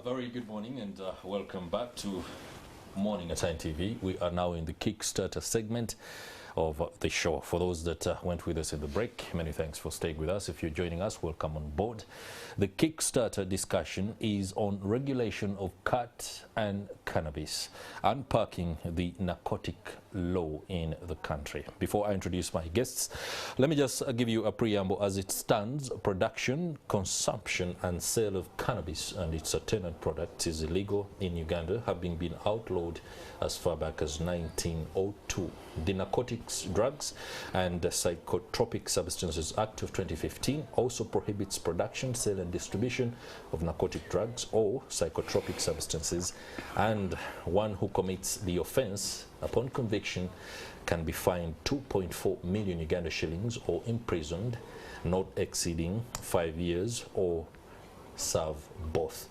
Very good morning and welcome back to Morning at NTV. We are now in the Kickstarter segment of the show. For those that went with us in the break, many thanks for staying with us. If you're joining us, welcome on board. The Kickstarter discussion is on regulation of cut and cannabis, unpacking the narcotic law in the country. Before I introduce my guests, let me just give you a preamble. As it stands, production, consumption and sale of cannabis and its attendant products is illegal in Uganda, having been outlawed as far back as 1902. The Narcotics, Drugs and Psychotropic Substances Act of 2015 also prohibits production, sale and distribution of narcotic drugs or psychotropic substances, and one who commits the offense upon conviction can be fined 2.4 million Uganda shillings or imprisoned not exceeding 5 years or serve both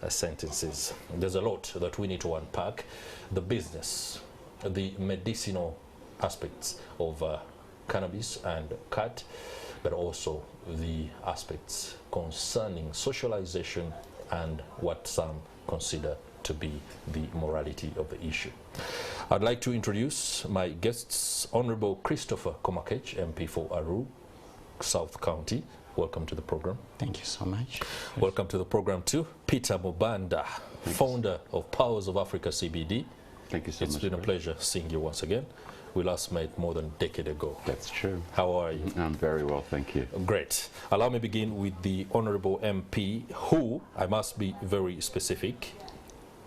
sentences. There's a lot that we need to unpack. The business, the medicinal aspects of cannabis and cut, but also the aspects concerning socialization and what some consider to be the morality of the issue. I'd like to introduce my guests. Honorable Christopher Komakech, MP for Aruu South County. Welcome to the program. Thank you so much. Welcome to the program too. Peter Mubanda, founder of Pearls of Africa CBD. Thank you so much. It's been a pleasure seeing you once again. We last met more than a decade ago. That's true. How are you? I'm very well, thank you. Great. Allow me begin with the Honorable MP, who, I must be very specific,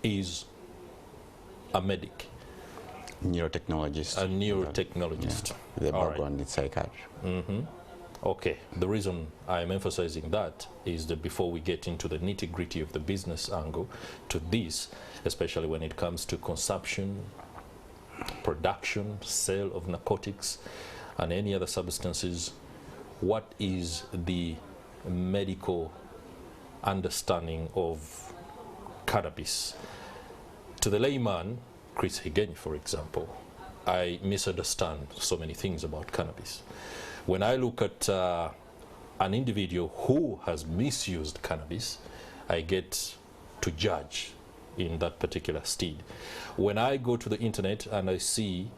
is a medic. Neurotechnologist. A neurotechnologist. Yeah, the background in psychiatry. Okay, the reason I'm emphasizing that is that before we get into the nitty-gritty of the business angle to this, especially when it comes to consumption, production, sale of narcotics and any other substances, what is the medical understanding of cannabis? To the layman, Chris Higenyi, for example, I misunderstand so many things about cannabis. When I look at an individual who has misused cannabis, I get to judge in that particular steed. When I go to the internet and I see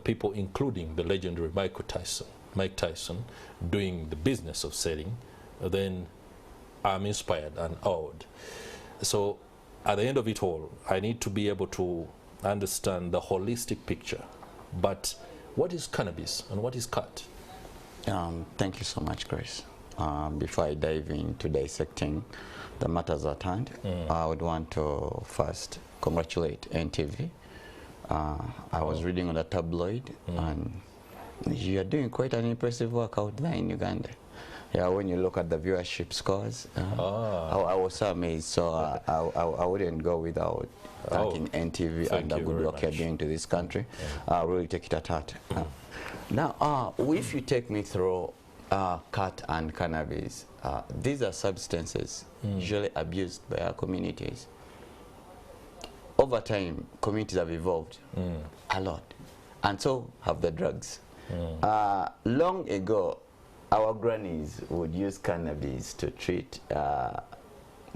people, including the legendary Mike Tyson, doing the business of selling, then I'm inspired and awed. So at the end of it all, I need to be able to understand the holistic picture. But what is cannabis and what is cut? Thank you so much, Chris. Before I dive into dissecting the matters at hand, I would want to first congratulate NTV. I was reading on the tabloid, and you are doing quite an impressive work out there in Uganda. Yeah, when you look at the viewership scores, I was so amazed. So I wouldn't go without thanking NTV and the good work you're doing to this country. I really take it at heart. Now, if you take me through cut and cannabis, these are substances usually abused by our communities. Over time, communities have evolved a lot, and so have the drugs. Long ago, our grannies would use cannabis to treat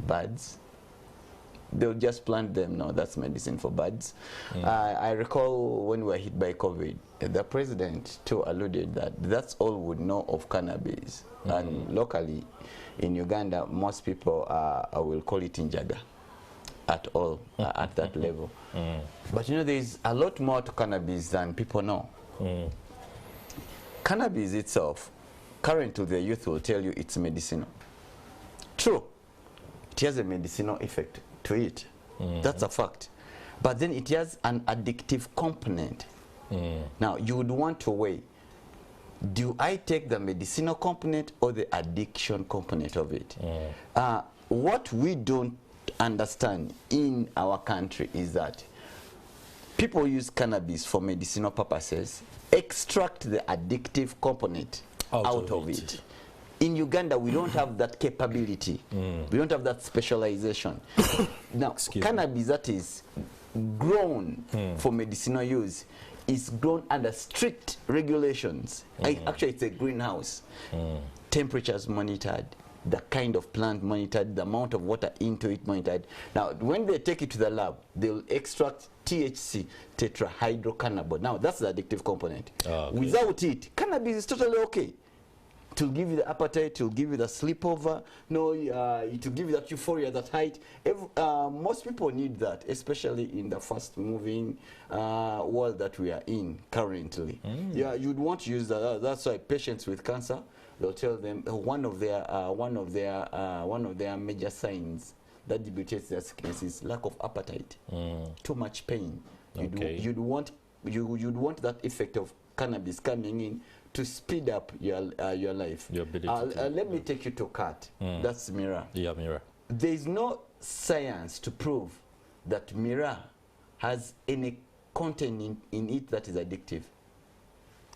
birds. They would just plant them. No, that's medicine for birds. I recall when we were hit by COVID, the president too alluded that that's all we would know of cannabis. And locally in Uganda, most people will call it injaga at all, at that level. But you know, there's a lot more to cannabis than people know. Cannabis itself, currently the youth will tell you it's medicinal. True, it has a medicinal effect to it. That's a fact. But then it has an addictive component. Now, you would want to weigh, do I take the medicinal component or the addiction component of it? What we don't understand in our country is that people use cannabis for medicinal purposes, extract the addictive component out of it. In Uganda, we don't have that capability. We don't have that specialization. Now, cannabis that is grown for medicinal use is grown under strict regulations. Actually, it's a greenhouse. Temperatures monitored, the kind of plant monitored, the amount of water into it monitored. Now, when they take it to the lab, they'll extract THC, tetrahydrocannabinol. Now, that's the addictive component. Okay. Without it, cannabis is totally okay. It will give you the appetite, it will give you the sleepover, no, it will give you that euphoria, that height. Most people need that, especially in the fast-moving world that we are in currently. Yeah, you'd want to use that. That's why patients with cancer, they'll tell them one of their major signs that debilitates their sickness is lack of appetite, too much pain. You'd want that effect of cannabis coming in to speed up your life. Your ability let me take you to cat. That's Mira. Yeah, Mira. There is no science to prove that Mira has any content in it that is addictive,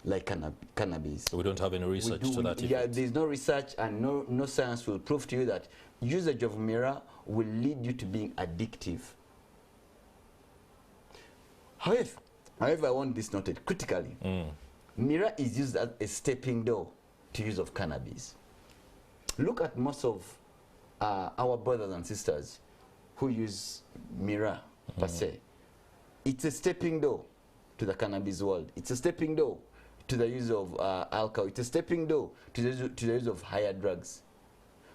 like cannabis. We don't have any research to that effect. Yeah, there's no research, and no science will prove to you that usage of Mira will lead you to being addictive. However, I want this noted critically. Mira is used as a stepping door to use of cannabis. Look at most of our brothers and sisters who use Mira per se. It's a stepping door to the cannabis world. It's a stepping door to the use of alcohol. It's a stepping door to the use of higher drugs.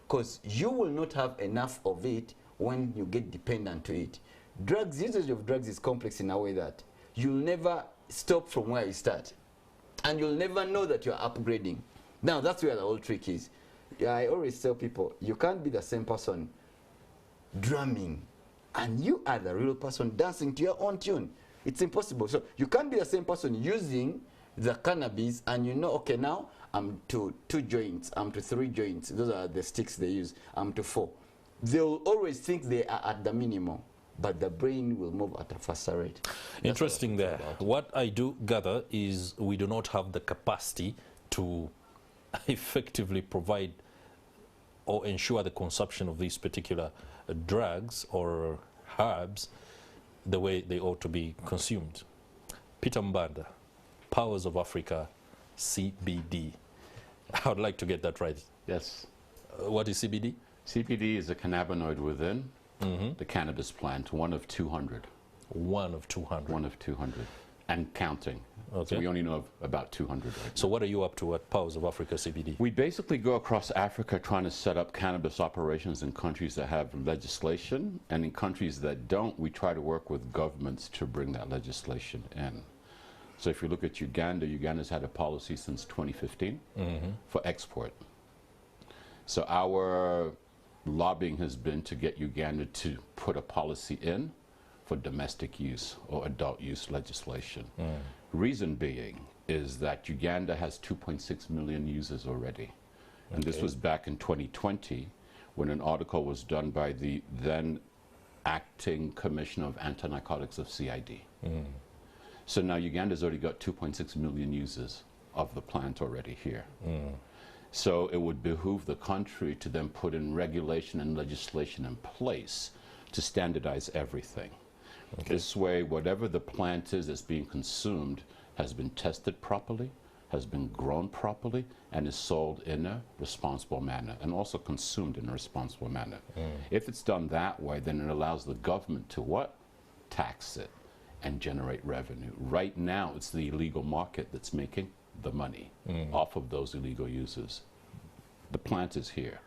Because you will not have enough of it when you get dependent to it. Usage of drugs is complex in a way that you'll never stop from where you start. And you'll never know that you're upgrading. Now, that's where the whole trick is. I always tell people, you can't be the same person drumming, and you are the real person dancing to your own tune. It's impossible. So you can't be the same person using the cannabis, and you know, okay, now I'm to 2 joints, I'm to 3 joints. Those are the sticks they use. I'm to 4. They'll always think they are at the minimum, but the brain will move at a faster rate. Interesting there. What I do gather is we do not have the capacity to effectively provide or ensure the consumption of these particular drugs or herbs the way they ought to be consumed. Peter Mubanda, Pearls of Africa CBD. I would like to get that right. Yes. What is CBD? CBD is a cannabinoid within the cannabis plant, one of 200. One of 200. One of 200. And counting. Okay. So we only know of about 200 right So what are you up to at Pearls of Africa CBD? We basically go across Africa trying to set up cannabis operations in countries that have legislation, and in countries that don't, we try to work with governments to bring that legislation in. So if you look at Uganda, Uganda's had a policy since 2015 for export. So our lobbying has been to get Uganda to put a policy in for domestic use or adult use legislation. Reason being is that Uganda has 2.6 million users already. And this was back in 2020 when an article was done by the then acting commissioner of anti-narcotics of CID. So now Uganda's already got 2.6 million users of the plant already here. So it would behoove the country to then put in regulation and legislation in place to standardize everything. This way, whatever the plant is that's being consumed has been tested properly, has been grown properly, and is sold in a responsible manner, and also consumed in a responsible manner. If it's done that way, then it allows the government to what? Tax it and generate revenue. Right now, it's the illegal market that's making the money off of those illegal users. The plant is here.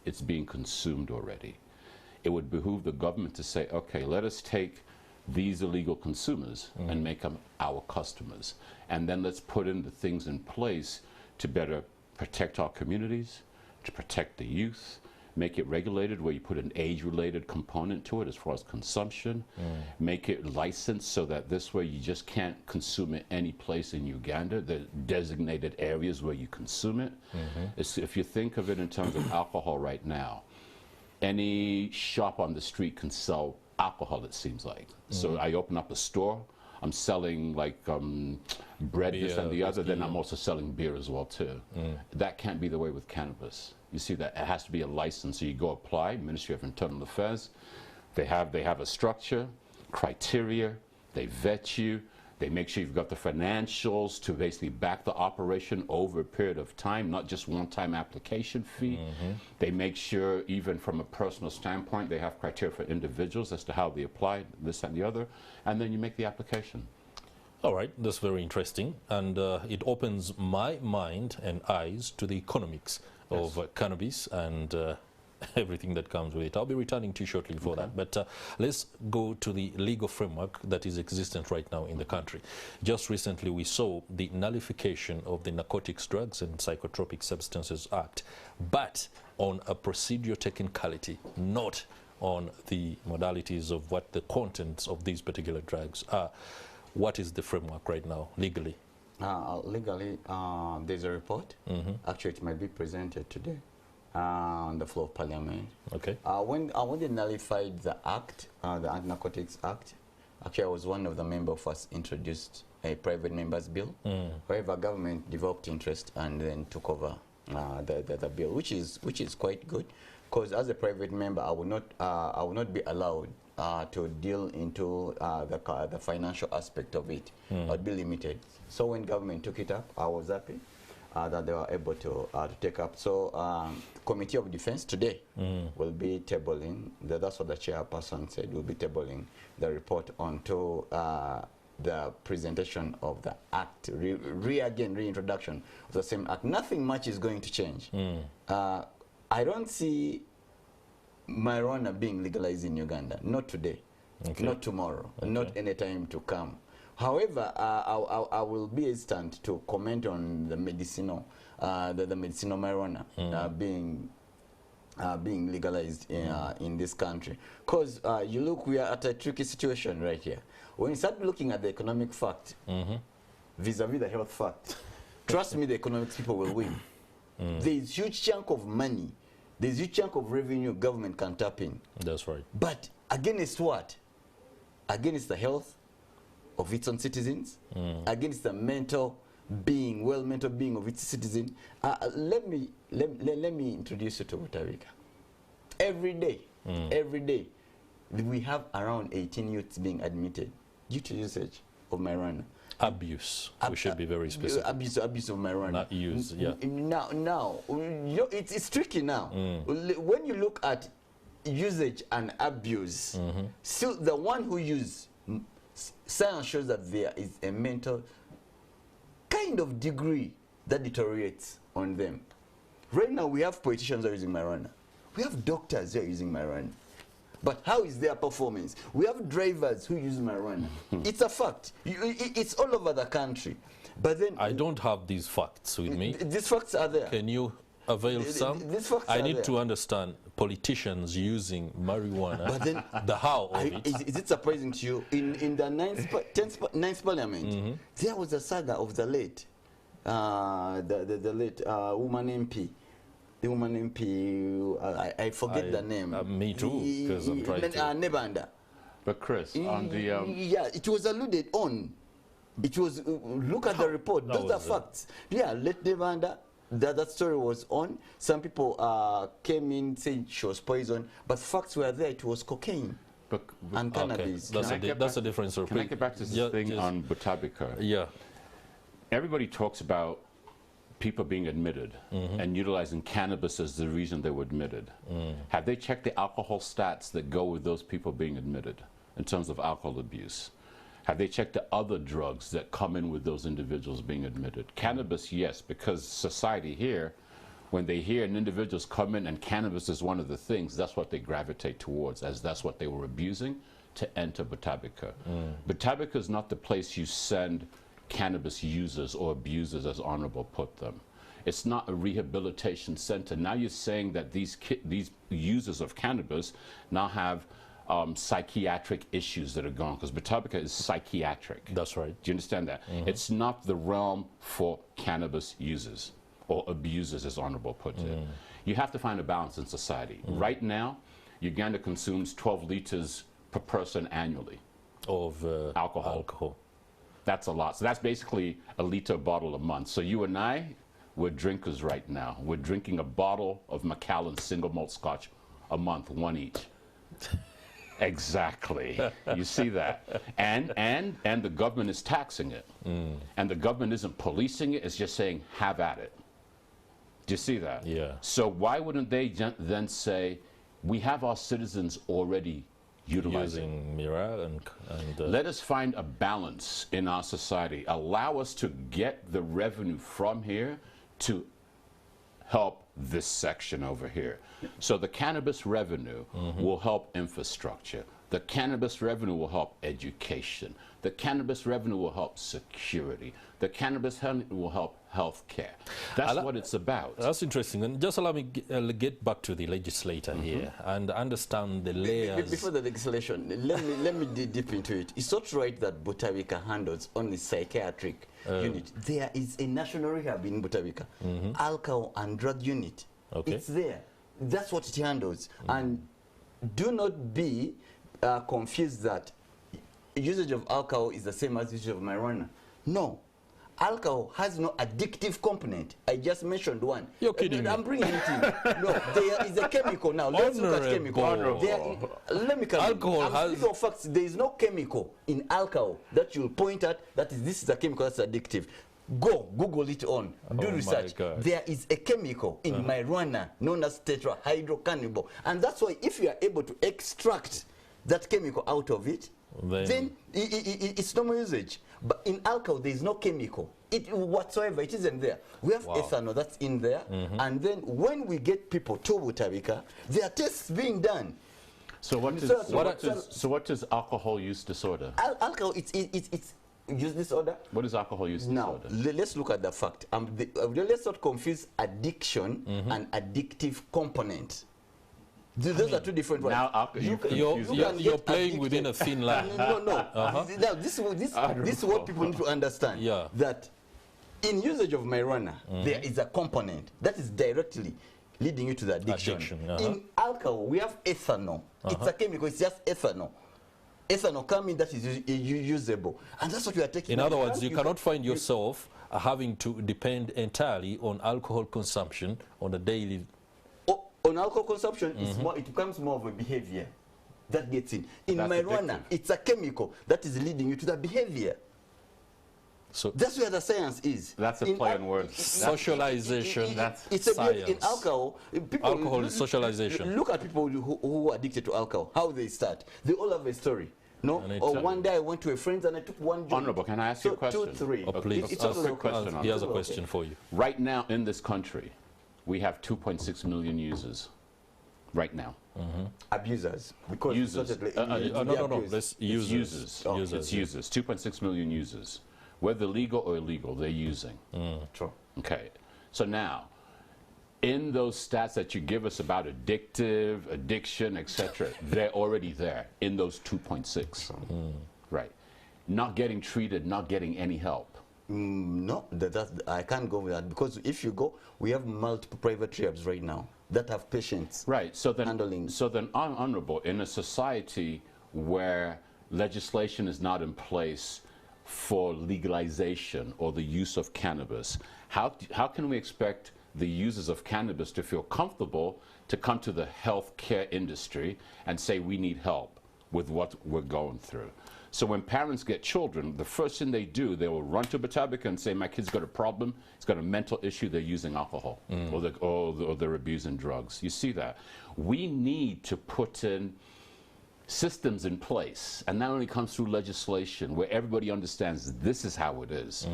It's being consumed already. It would behoove the government to say, okay, let us take these illegal consumers and make them our customers. And then let's put in the things in place to better protect our communities, to protect the youth, make it regulated where you put an age-related component to it as far as consumption, make it licensed so that this way you just can't consume it any place in Uganda. There are designated areas where you consume it. If you think of it in terms of alcohol right now, any shop on the street can sell alcohol, it seems like. So I open up a store, I'm selling like bread, beer, this and the other, then I'm also selling beer as well too. That can't be the way with cannabis. You see that it has to be a license. So you go apply, Ministry of Internal Affairs, they have a structure, criteria, they vet you, They make sure you've got the financials to basically back the operation over a period of time, not just one-time application fee. They make sure, even from a personal standpoint, they have criteria for individuals as to how they apply this and the other, and then you make the application. All right, that's very interesting, and it opens my mind and eyes to the economics of cannabis and everything that comes with it. I'll be returning to you shortly for that, but let's go to the legal framework that is existent right now in the country. Just recently we saw the nullification of the Narcotics, Drugs and Psychotropic Substances Act, but on a procedure technicality, not on the modalities of what the contents of these particular drugs are. What is the framework right now, legally? Legally, there's a report. Actually, it might be presented today on the floor of Parliament. Okay. When they nullified the Act, the Anti-Narcotics Act, actually I was one of the members who first introduced a private members bill. However, government developed interest and then took over the bill, which is quite good, because as a private member, I will not be allowed to deal into the financial aspect of it. I'd be limited. So when government took it up, I was happy that they were able to take up. So Committee of Defense today will be tabling, that's what the chairperson said, will be tabling the report onto the presentation of the act, reintroduction of the same act. Nothing much is going to change. I don't see marijuana being legalized in Uganda, not today, not tomorrow, not any time to come. However, I will be hesitant to comment on the medicinal, the medicinal marijuana being legalized in this country. Because you look, we are at a tricky situation right here. When you start looking at the economic fact, vis-a-vis the health fact, trust me, the economics people will win. There is huge chunk of money, there's huge chunk of revenue government can tap in. That's right. But against what? Against the health of its own citizens, against the mental being of its citizen. Let me introduce you to Costa Rica. Every day, we have around 18 youths being admitted due to usage of marijuana. Abuse. We should be very specific. Abuse of marijuana. Not use. Yeah. Now, you know, it's tricky now. When you look at usage and abuse, still the one who use, science shows that there is a mental kind of degree that deteriorates on them. Right now, we have politicians who are using marijuana. We have doctors who are using marijuana. But how is their performance? We have drivers who use marijuana. It's a fact. It's all over the country. But then I don't have these facts with me. These facts are there. Can you avail some? These facts I are need there. to understand politicians using marijuana, But then, the how of it. Is it surprising to you? In the 9th Parliament, there was a saga of the late, the late woman MP. The woman MP, I forget the name. Me too, because I'm trying to. Nebanda. But Chris, on the... yeah, it was alluded on. It was, look at the report, those are facts. Yeah, let Nebanda, that story was on. Some people came in saying she was poisoned, but facts were there, it was cocaine and cannabis. That's a different story. Can I get back to this thing on Botabica? Yeah. Everybody talks about people being admitted and utilizing cannabis as the reason they were admitted. Have they checked the alcohol stats that go with those people being admitted in terms of alcohol abuse? Have they checked the other drugs that come in with those individuals being admitted? Cannabis, yes, because society here, when they hear an individual's come in and cannabis is one of the things, that's what they gravitate towards, as that's what they were abusing to enter Botabica. Botabica is not the place you send cannabis users or abusers, as Honorable put them. It's not a rehabilitation center. Now you're saying that these users of cannabis now have psychiatric issues that are going on, because Botabica is psychiatric. That's right. Do you understand that? It's not the realm for cannabis users or abusers, as Honorable put it. You have to find a balance in society. Right now, Uganda consumes 12 liters per person annually Of alcohol. That's a lot. So that's basically a liter bottle a month. So you and I, we're drinkers right now. We're drinking a bottle of Macallan single malt scotch a month, one each. Exactly. You see that? And the government is taxing it. And the government isn't policing it, it's just saying, have at it. Do you see that? Yeah. So why wouldn't they then say, we have our citizens already utilizing Mira and let us find a balance in our society. Allow us to get the revenue from here to help this section over here. So the cannabis revenue will help infrastructure. The cannabis revenue will help education. The cannabis revenue will help security. The cannabis will help health care. That's what it's about. That's interesting. And just allow me get back to the legislator here and understand the layers. Before the legislation, let me dig deep into it. It's not right that Butawika handles only psychiatric unit. There is a national rehab in Butawika, alcohol and drug unit. Okay. It's there. That's what it handles. And do not be confused that usage of alcohol is the same as usage of marijuana. No. Alcohol has no addictive component. I just mentioned one. You're kidding me. I'm bringing it in. No, there is a chemical now. Let's look at chemical. Let me come alcohol has... speaking of facts, there is no chemical in alcohol that you'll point at that is this is a chemical that's addictive. Go, Google it on, do research. There is a chemical in marijuana known as tetrahydrocannabinol. And that's why if you are able to extract that chemical out of it, then it's normal usage. But in alcohol, there is no chemical. Whatsoever, it isn't there. We have ethanol that's in there. And then when we get people to Butawika, there are tests being done. So what is alcohol use disorder? Alcohol, it's use disorder. What is alcohol use disorder? Now, let's look at the fact. Let's not confuse addiction and addictive component. Those are two different ones. Now, you're playing within a thin line. No. Now, this is what people need to understand. Yeah. That in usage of marijuana, there is a component that is directly leading you to the addiction. In alcohol, we have ethanol. It's a chemical. It's just ethanol. Ethanol coming that is usable. And that's what we are taking. In other words, you cannot find yourself having to depend entirely on alcohol consumption on a daily. On alcohol consumption, it becomes more of a behavior that gets in. In marijuana, it's a chemical that is leading you to that behavior. So that's where the science is. That's a play on words. Socialization, it's science. In alcohol, alcohol is socialization. Look at people who are addicted to alcohol, how they start. They all have a story. No, or one day I went to a friend's and I took one joint. Honorable, can I ask you a question? 2, 3. Oh, please, it's a quick question. He has a question for you. Right now in this country, we have 2.6 million users. Right now. Abusers. Because users. No. It's users. It's users. 2.6 million users. Whether legal or illegal, they're using. True. Okay. So now, in those stats that you give us about addiction, etc., they're already there in those 2.6. Right. Not getting treated, not getting any help. No, I can't go with that, because if you go, we have multiple private rehabs right now that have patients. Right. So then, handling. So then, Honorable, in a society where legislation is not in place for legalization or the use of cannabis, how can we expect the users of cannabis to feel comfortable to come to the healthcare industry and say we need help with what we're going through? So when parents get children, the first thing they do, they will run to Butawika and say, my kid's got a problem, he's got a mental issue, they're using alcohol, or they're abusing drugs. You see that? We need to put in systems in place, and that only comes through legislation where everybody understands this is how it is.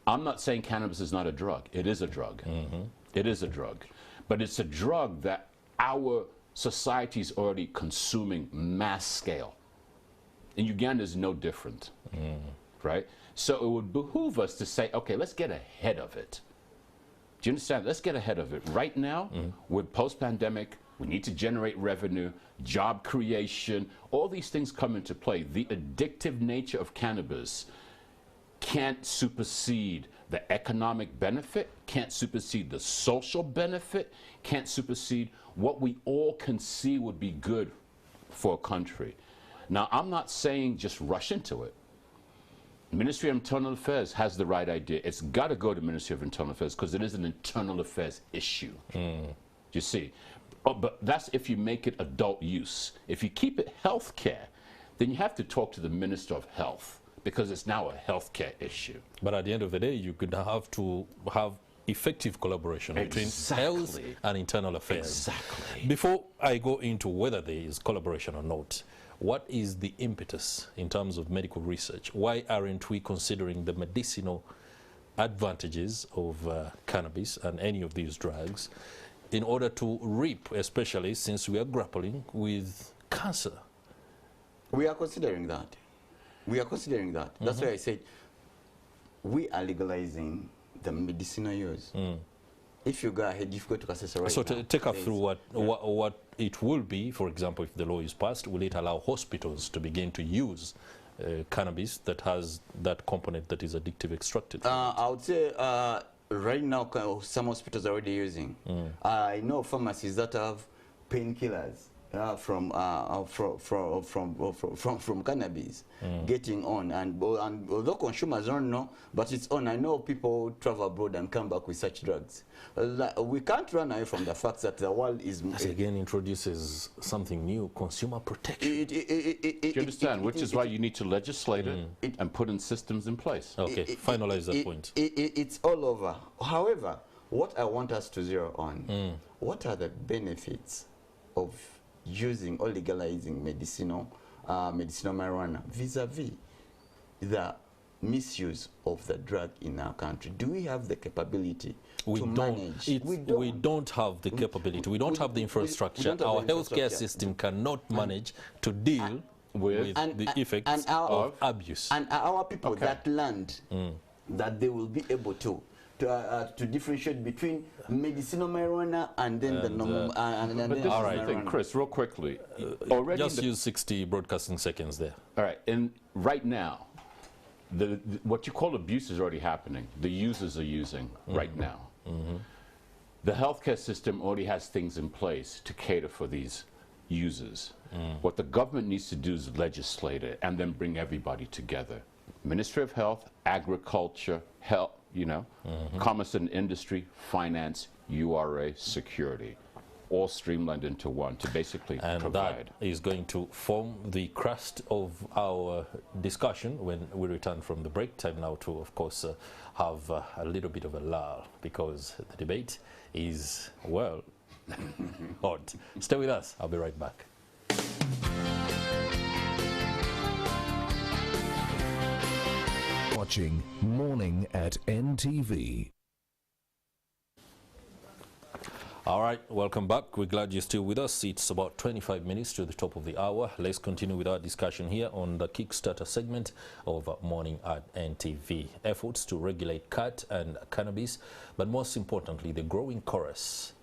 I'm not saying cannabis is not a drug. It is a drug. It is a drug. But it's a drug that our society is already consuming mass scale. And Uganda is no different, right? So it would behoove us to say, okay, let's get ahead of it. Do you understand? Let's get ahead of it. Right now, with post-pandemic, we need to generate revenue, job creation, all these things come into play. The addictive nature of cannabis can't supersede the economic benefit, can't supersede the social benefit, can't supersede what we all can see would be good for a country. Now, I'm not saying just rush into it. Ministry of Internal Affairs has the right idea. It's got to go to Ministry of Internal Affairs because it is an internal affairs issue. You see, Oh, but that's if you make it adult use. If you keep it health care, then you have to talk to the Minister of Health, because it's now a health care issue. But at the end of the day, you could have to have effective collaboration between health and internal affairs. Exactly. Before I go into whether there is collaboration or not, what is the impetus in terms of medical research? Why aren't we considering the medicinal advantages of cannabis and any of these drugs in order to reap, especially since we are grappling with cancer? We are considering that. We are considering that. That's why I said we are legalizing the medicinal use. If you go ahead, if you go to Kasese right So now, take us through what it will be. For example, if the law is passed, will it allow hospitals to begin to use cannabis that has that component that is addictive extracted? I would say right now some hospitals are already using. I know pharmacies that have painkillers from cannabis getting on, and although consumers don't know, but it's on. I know people travel abroad and come back with such drugs. We can't run away from the fact that the world is... This again introduces something new, consumer protection. Do you understand? Which is why you need to legislate it and put in systems in place. Okay, finalize that point. It's all over. However, what I want us to zero on, what are the benefits of using or legalizing medicinal marijuana vis-a-vis the misuse of the drug in our country? Do we have the capability to manage? We don't have the capability. We don't have the infrastructure. Our healthcare system cannot manage to deal with the effects of abuse. And our people that learned that they will be able to differentiate between medicinal marijuana and then the normal. All right, then, Chris, real quickly. Already just use 60 broadcasting seconds there. All right, and right now, what you call abuse is already happening. The users are using right now. The healthcare system already has things in place to cater for these users. What the government needs to do is legislate it and then bring everybody together. Ministry of Health, Agriculture, Health, Commerce and Industry, Finance, URA, Security, all streamlined into one to basically provide. That is going to form the crust of our discussion when we return from the break. Time now to, of course, have a little bit of a lull, because the debate is, well, hot. Stay with us. I'll be right back. Watching Morning at NTV. All right, welcome back. We're glad you're still with us. It's about 25 minutes to the top of the hour. Let's continue with our discussion here on the Kickstarter segment of Morning at NTV. Efforts to regulate cat and cannabis, but most importantly, the growing chorus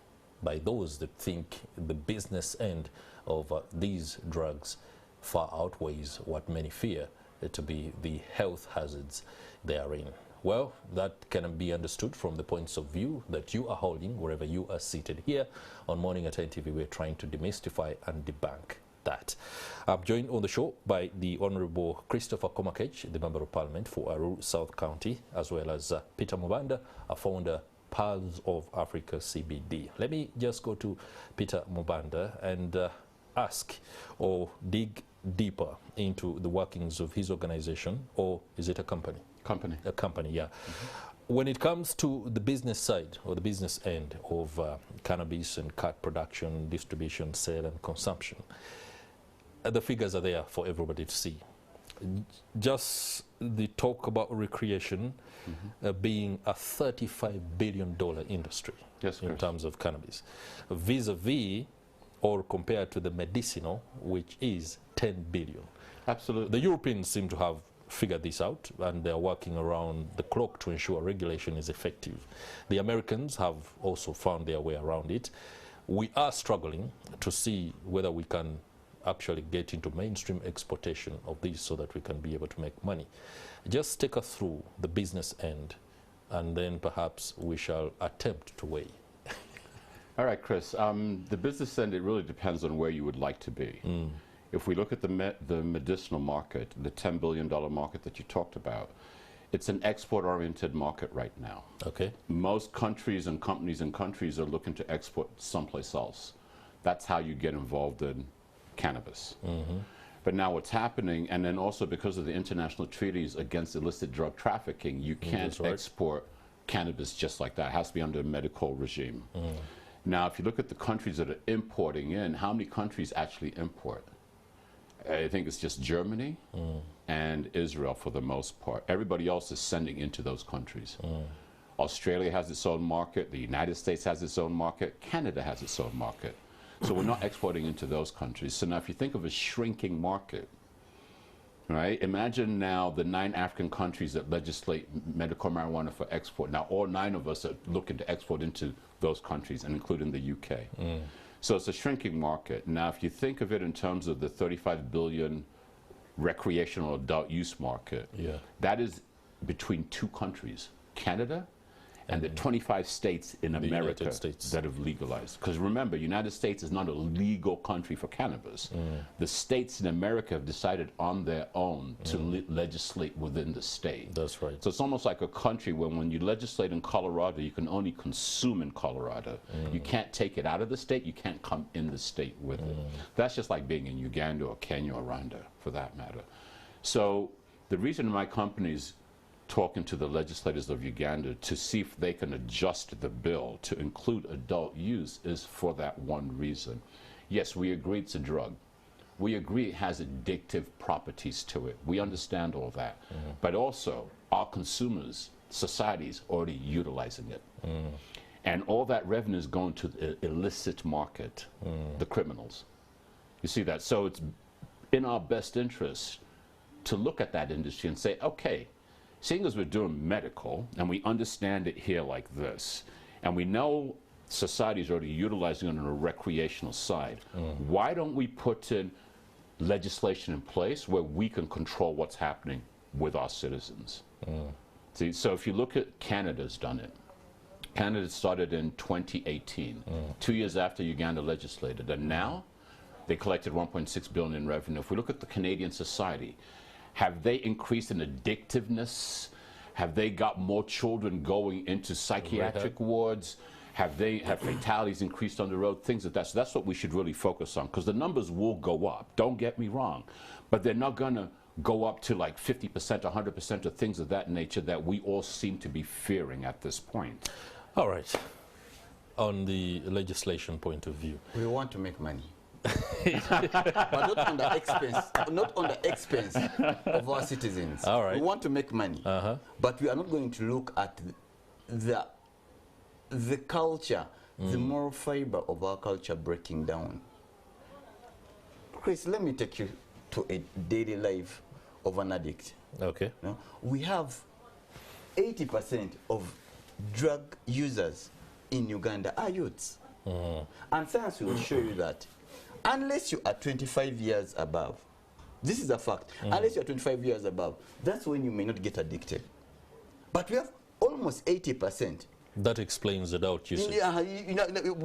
by those that think the business end of these drugs far outweighs what many fear to be the health hazards therein. Well, that can be understood from the points of view that you are holding wherever you are seated. Here on Morning at NTV, we're trying to demystify and debunk that. I'm joined on the show by the Honorable Christopher Komakech, the Member of Parliament for Aruu South County, as well as Peter Mubanda, a founder Pearls of Africa CBD. Let me just go to Peter Mubanda and ask or dig deeper into the workings of his organization, or is it a company? A company, yeah. When it comes to the business side or the business end of cannabis and cat production, distribution, sale and consumption, the figures are there for everybody to see. Just the talk about recreation being a $35 billion industry in terms of cannabis, vis-a-vis or compared to the medicinal, which is 10 billion. Absolutely. The Europeans seem to have figured this out, and they're working around the clock to ensure regulation is effective. The Americans have also found their way around it. We are struggling to see whether we can actually get into mainstream exportation of these so that we can be able to make money. Just take us through the business end, and then perhaps we shall attempt to weigh. All right, Chris. The business end, it really depends on where you would like to be. If we look at the medicinal market, the $10 billion market that you talked about, it's an export-oriented market right now. Okay. Most countries and companies and countries are looking to export someplace else. That's how you get involved in cannabis. But now what's happening, and then also because of the international treaties against illicit drug trafficking, you can't export cannabis just like that. It has to be under a medical regime. Now, if you look at the countries that are importing in, how many countries actually import? I think it's just Germany and Israel for the most part. Everybody else is sending into those countries. Australia has its own market. The United States has its own market. Canada has its own market. So we're not exporting into those countries. So now if you think of a shrinking market, right? Imagine now the 9 African countries that legislate medical marijuana for export. Now all 9 of us are looking to export into those countries, and including the UK. So it's a shrinking market. Now if you think of it in terms of the 35 billion recreational adult use market, that is between 2 countries, Canada and the 25 states in America that have legalized. Because remember, United States is not a legal country for cannabis. The states in America have decided on their own to legislate within the state. That's right. So it's almost like a country where when you legislate in Colorado, you can only consume in Colorado. You can't take it out of the state, you can't come in the state with it. That's just like being in Uganda or Kenya or Rwanda, for that matter. So the reason my company's talking to the legislators of Uganda to see if they can adjust the bill to include adult use is for that one reason. Yes, we agree it's a drug. We agree it has addictive properties to it. We understand all that. But also, our consumers, society's already utilizing it. And all that revenue is going to the illicit market, the criminals. You see that? So it's in our best interest to look at that industry and say, okay, seeing as we're doing medical and we understand it here like this, and we know society is already utilizing it on a recreational side, why don't we put in legislation in place where we can control what's happening with our citizens? See, so if you look at Canada's done it. Canada started in 2018, 2 years after Uganda legislated, and now they collected 1.6 billion in revenue. If we look at the Canadian society, have they increased in addictiveness? Have they got more children going into psychiatric wards? Have fatalities increased on the road? Things like that. So that's what we should really focus on, because the numbers will go up. Don't get me wrong, but they're not going to go up to like 50%, 100% of things of that nature that we all seem to be fearing at this point. All right. On the legislation point of view, we want to make money. But not on the expense of our citizens. All right. We want to make money, but we are not going to look at the culture, the moral fiber of our culture breaking down. Chris, let me take you to a daily life of an addict. Okay. You know, we have 80% of drug users in Uganda are youths. And science will show you that unless you are 25 years above, this is a fact, unless you are 25 years above, that's when you may not get addicted. But we have almost 80%. That explains adult usage. Yeah,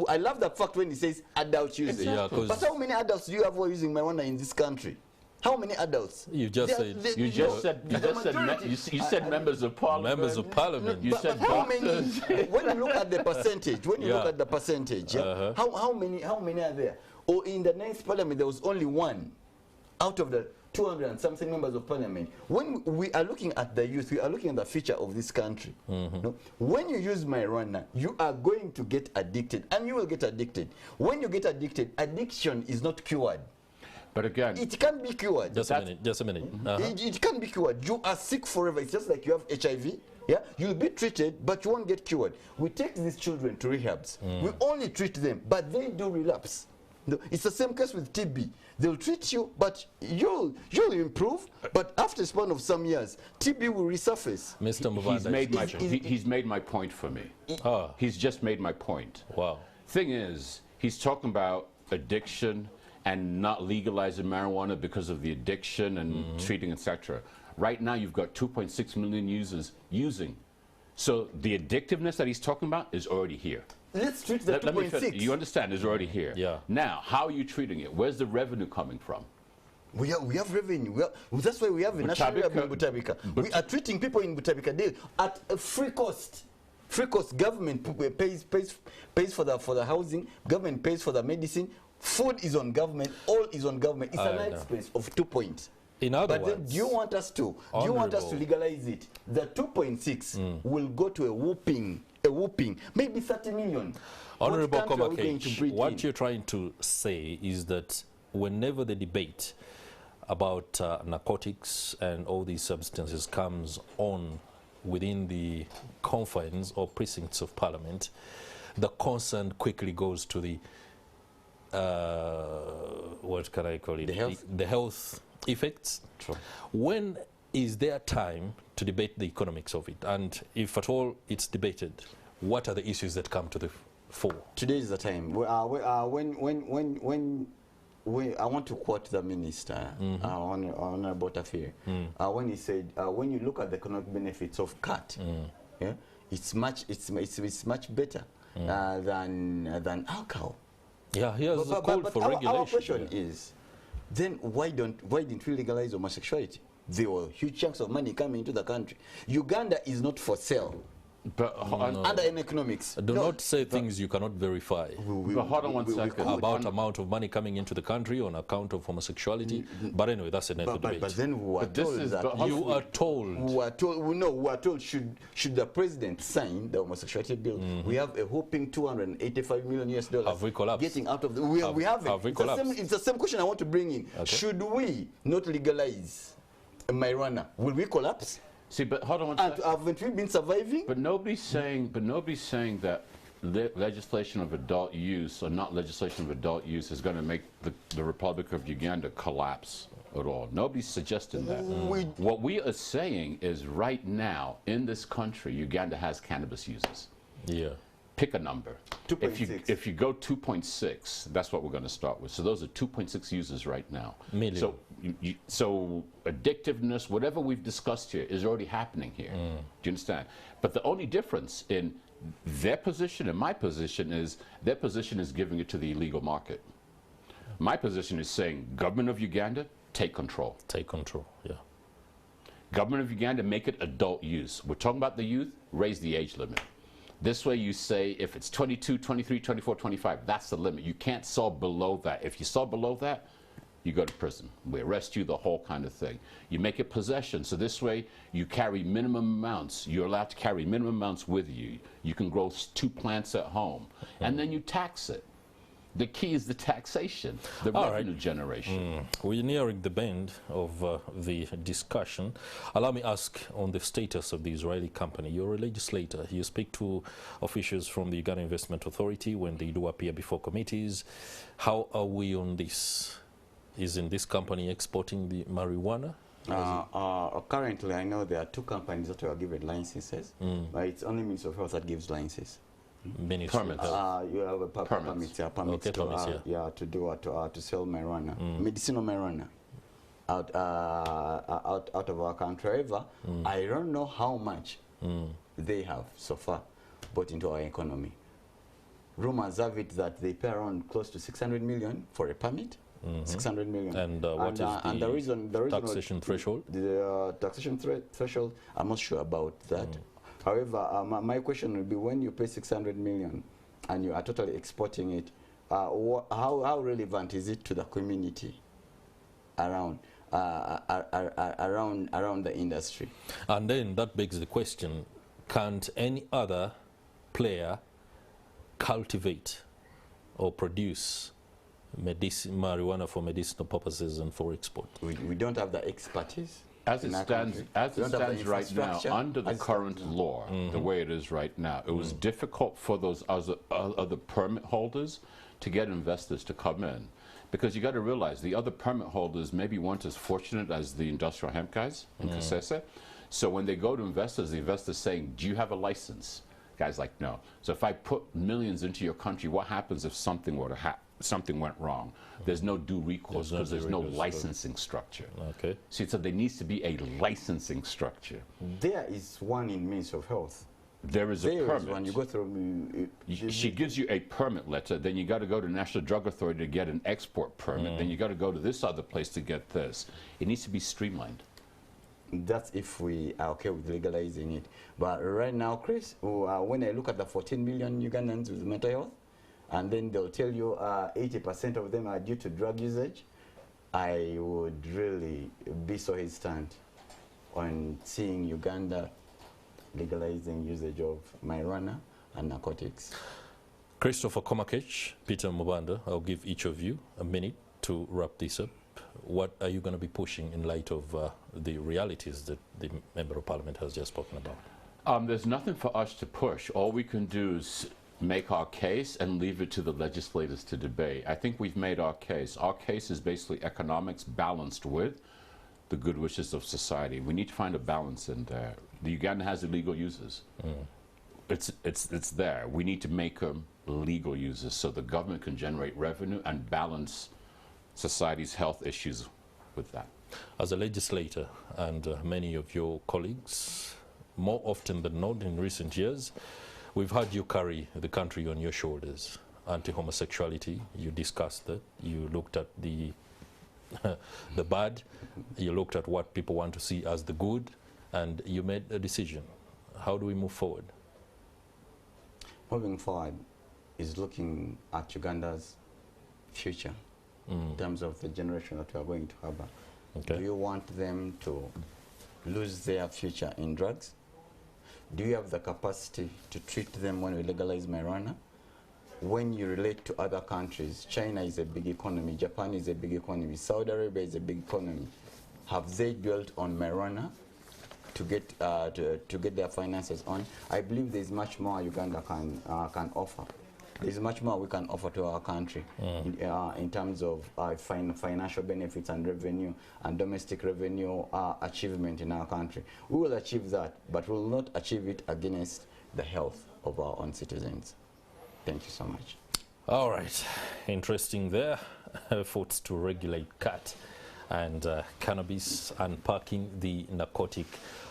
I love that fact when it says adult usage. Yeah, but how many adults do you have who are using marijuana in this country? How many adults? You just said. You said members of parliament. Members of parliament. You said how many? doctors. When you look at the percentage, how many are there? Or in the 9th parliament, there was only 1 out of the 200 and something members of parliament. When we are looking at the youth, we are looking at the future of this country. No? When you use marijuana, you are going to get addicted, and you will get addicted. When you get addicted, addiction is not cured. But again, it can't be cured. Just a minute. It can't be cured. You are sick forever. It's just like you have HIV. Yeah, you'll be treated, but you won't get cured. We take these children to rehabs. We only treat them, but they do relapse. No, it's the same case with TB. They'll treat you, but you'll improve. But after a span of some years, TB will resurface. Mr. Mubanda, he's made my point for me. He's just made my point. Wow. Thing is, he's talking about addiction and not legalizing marijuana because of the addiction and treating, etc. Right now, you've got 2.6 million users using. So the addictiveness that he's talking about is already here. Let's treat the 2.6. You understand, it's already here. Yeah. Now, how are you treating it? Where's the revenue coming from? We have revenue. That's why we have a national revenue in Butabika. We are treating people in Butabika daily at a free cost. Free cost. Government pays for the housing. Government pays for the medicine. Food is on government, all is on government. It's an expense of 2 points. In other but words, then do you want us to legalize it? The 2.6 will go to a whooping maybe 30 million. Honorable Komakech, what you're trying to say is that whenever the debate about narcotics and all these substances comes on within the confines or precincts of Parliament, the concern quickly goes to the what can I call it? The health effects. True. When is there time to debate the economics of it? And if at all it's debated, what are the issues that come to the fore? Today is the time. I want to quote the minister, Honorable Tafir, when he said, when you look at the economic benefits of cat, yeah, it's much better than alcohol. Yeah, here's a call for regulation. Our question is, then why didn't we legalize homosexuality? There were huge chunks of money coming into the country. Uganda is not for sale. But under economics. Do not say things you cannot verify. But hold on 1 second. About amount of money coming into the country on account of homosexuality. But anyway, that's another debate. But then we are told should the president sign the homosexuality bill, we have a whopping $285 million Have we collapsed? Getting out of the we have it. It's the same question I want to bring in. Okay. Should we not legalize marijuana? Will we collapse? See, but hold on 1 second. Haven't we been surviving? But nobody's saying that legislation of adult use or not legislation of adult use is going to make the Republic of Uganda collapse at all. Nobody's suggesting that. What we are saying is right now in this country, Uganda has cannabis users. Yeah. Pick a number. 2.6. If you go 2.6, that's what we're going to start with. So those are 2.6 users right now. Million. So so addictiveness, whatever we've discussed here, is already happening here. Do you understand? But the only difference in their position and my position is their position is giving it to the illegal market. My position is saying, government of Uganda, take control. Take control, yeah. Government of Uganda, make it adult use. We're talking about the youth, raise the age limit. This way you say if it's 22, 23, 24, 25, that's the limit. You can't sell below that. If you sell below that, you go to prison. We arrest you, the whole kind of thing. You make it possession. So this way you carry minimum amounts. You're allowed to carry minimum amounts with you. You can grow 2 plants at home. And then you tax it. The key is the taxation, the revenue generation. We're nearing the bend of the discussion. Allow me ask on the status of the Israeli company. You're a legislator. You speak to officials from the Uganda Investment Authority when they do appear before committees. How are we on this? Isn't this company exporting the marijuana? Currently, I know there are 2 companies that were given licenses, but it's only Ministry of Health that gives licenses. Permits. You have a permits to sell marijuana, medicinal marijuana, out of our country. However, I don't know how much they have so far brought into our economy. Rumors have it that they pay around close to 600 million for a permit. 600 million. And what is the reason taxation threshold? The taxation threshold, I'm not sure about that. However, my question would be, when you pay 600 million and you are totally exporting it, how relevant is it to the community around the industry? And then that begs the question, can't any other player cultivate or produce marijuana for medicinal purposes and for export? We don't have the expertise. As it stands right now, under the current law, the way it is right now, it was difficult for those other permit holders to get investors to come in. Because you got to realize the other permit holders maybe weren't as fortunate as the industrial hemp guys in Kasese. So when they go to investors, the investors saying, do you have a license? Guys like, no. So if I put millions into your country, what happens if something were to happen? Something went wrong. There's no due recourse because there's no licensing structure. Okay. See, so there needs to be a licensing structure. There is one in Ministry of Health. There is a permit. When you go through, she gives you a permit letter. Then you got to go to National Drug Authority to get an export permit. Then you got to go to this other place to get this. It needs to be streamlined. That's if we are okay with legalizing it. But right now, Chris, when I look at the 14 million Ugandans with mental health, and then they'll tell you 80% of them are due to drug usage, I would really be so hesitant on seeing Uganda legalizing usage of marijuana and narcotics. Christopher Komakech, Peter Mubanda, I'll give each of you a minute to wrap this up. What are you going to be pushing in light of the realities that the Member of Parliament has just spoken about? There's nothing for us to push. All we can do is make our case and leave it to the legislators to debate. I think we've made our case. Our case is basically economics balanced with the good wishes of society. We need to find a balance in there. The Uganda has illegal users. It's there. We need to make them legal users so the government can generate revenue and balance society's health issues with that. As a legislator and many of your colleagues, more often than not in recent years, we've had you carry the country on your shoulders. Anti-homosexuality, you discussed that. You looked at the the bad, you looked at what people want to see as the good, and you made a decision. How do we move forward? Moving forward is looking at Uganda's future in terms of the generation that we are going to have. Okay. Do you want them to lose their future in drugs? Do you have the capacity to treat them when we legalize marijuana? When you relate to other countries, China is a big economy, Japan is a big economy, Saudi Arabia is a big economy. Have they built on marijuana to get their finances on? I believe there's much more Uganda can offer. There's much more we can offer to our country in terms of financial benefits and revenue and domestic revenue achievement in our country. We will achieve that, but we will not achieve it against the health of our own citizens. Thank you so much. All right, interesting there. Efforts to regulate cat and cannabis, unpacking the narcotic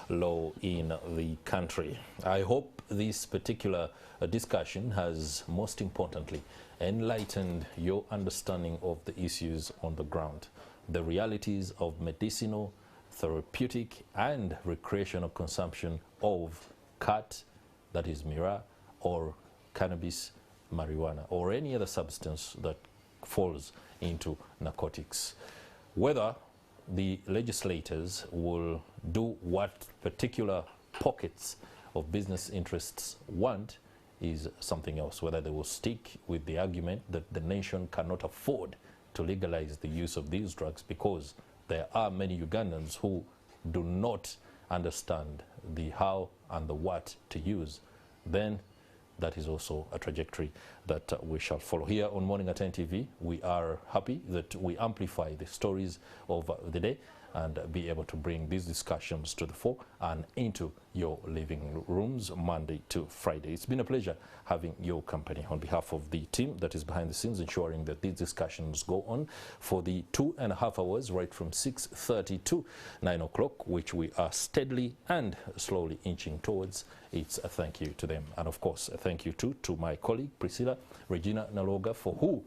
law in the country. I hope this particular discussion has, most importantly, enlightened your understanding of the issues on the ground, the realities of medicinal, therapeutic, and recreational consumption of cat, that is mira, or cannabis, marijuana, or any other substance that falls into narcotics. Whether the legislators will do what particular pockets of business interests want is something else. Whether they will stick with the argument that the nation cannot afford to legalize the use of these drugs because there are many Ugandans who do not understand the how and the what to use, then that is also a trajectory that we shall follow. Here on Morning at NTV, we are happy that we amplify the stories of the day and be able to bring these discussions to the fore and into your living rooms Monday to Friday. It's been a pleasure having your company on behalf of the team that is behind the scenes, ensuring that these discussions go on for the 2.5 hours, right from 6:30 to 9 o'clock, which we are steadily and slowly inching towards. It's a thank you to them. And of course, a thank you too to my colleague, Priscilla Regina Naloga, for who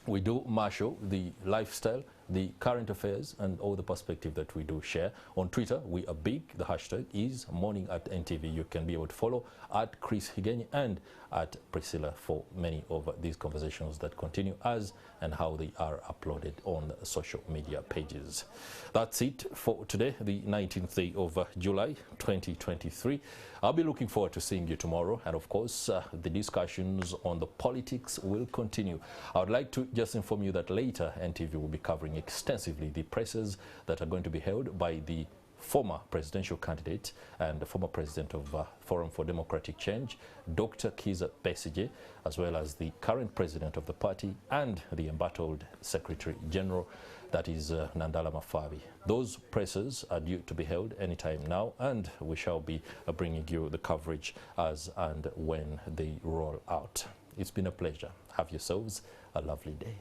we do marshal the lifestyle, the current affairs, and all the perspective that we do share. On Twitter, we are big. The hashtag is Morning at NTV. You can be able to follow at Chris Higenyi and at Priscilla for many of these conversations that continue as and how they are uploaded on social media pages. That's it for today, the 19th day of July 2023. I'll be looking forward to seeing you tomorrow, and of course the discussions on the politics will continue. I would like to just inform you that later NTV will be covering extensively the presses that are going to be held by the former presidential candidate and the former president of Forum for Democratic Change, Dr. Kizza Besigye, as well as the current president of the party and the embattled Secretary General, that is Nandala Mafabi. Those presses are due to be held anytime now, and we shall be bringing you the coverage as and when they roll out. It's been a pleasure. Have yourselves a lovely day.